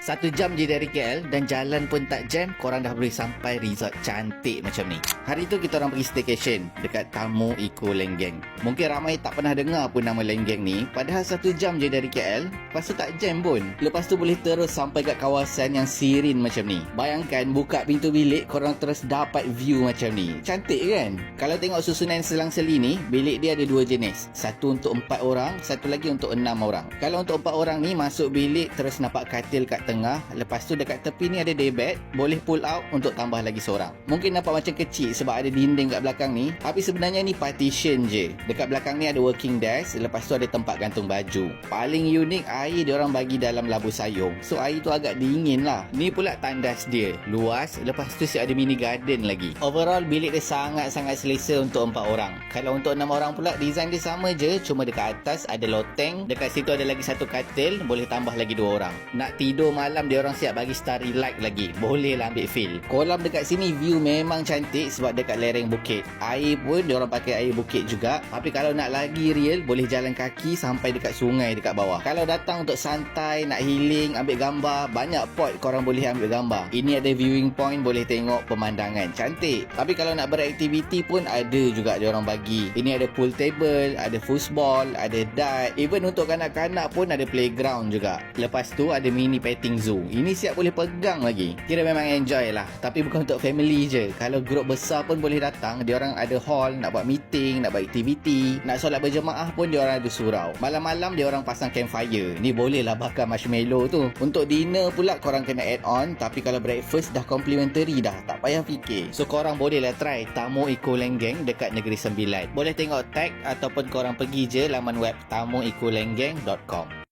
1 jam je dari KL dan jalan pun tak jam, korang dah boleh sampai resort cantik macam ni. Hari tu kita orang pergi staycation dekat Tamu Eco Lenggeng. Mungkin ramai tak pernah dengar pun nama Lenggeng ni, padahal 1 jam je dari KL, lepas tu tak jam pun. Lepas tu boleh terus sampai kat kawasan yang sirin macam ni. Bayangkan buka pintu bilik, korang terus dapat view macam ni. Cantik kan? Kalau tengok susunan selang-seli ni, bilik dia ada 2 jenis. Satu untuk 4 orang, satu lagi untuk 6 orang. Kalau untuk 4 orang ni, masuk bilik terus nampak katil kat tengah. Lepas tu dekat tepi ni ada daybed, boleh pull out untuk tambah lagi seorang. Mungkin nampak macam kecil sebab ada dinding kat belakang ni, tapi sebenarnya ni partition je. Dekat belakang ni ada working desk, lepas tu ada tempat gantung baju. Paling unik, air diorang bagi dalam labu sayung. So air tu agak dingin lah. Ni pula tandas dia, luas, lepas tu ada mini garden lagi. Overall bilik dia sangat-sangat selesa untuk 4 orang. Kalau untuk 6 orang pula, design dia sama je, cuma dekat atas ada loteng, dekat situ ada lagi satu katil, boleh tambah lagi 2 orang. Nak tidur malam dia orang siap bagi starry light lagi, boleh lah ambil feel. Kolam dekat sini view memang cantik sebab dekat lereng bukit. Air pun dia orang pakai air bukit juga, tapi kalau nak lagi real boleh jalan kaki sampai dekat sungai dekat bawah. Kalau datang untuk santai, nak healing, ambil gambar, banyak pot korang boleh ambil gambar. Ini ada viewing point, boleh tengok pemandangan cantik. Tapi kalau nak beraktiviti pun ada juga dia orang bagi. Ini ada pool table, ada foosball, ada dart, even untuk kanak-kanak pun ada playground juga. Lepas tu ada mini petting zoo. Ini siap boleh pegang lagi. Kira memang enjoy lah. Tapi bukan untuk family je. Kalau grup besar pun boleh datang. Dia orang ada hall, nak buat meeting, nak buat aktiviti, nak solat berjemaah pun dia orang ada surau. Malam-malam dia orang pasang campfire. Ni boleh lah bakar marshmallow tu. Untuk dinner pula korang kena add on, tapi kalau breakfast dah complimentary dah, tak payah fikir. So korang boleh lah try Tamu Eco Lenggeng dekat Negeri Sembilan. Boleh tengok tag ataupun korang pergi je laman web tamuecolenggeng.com.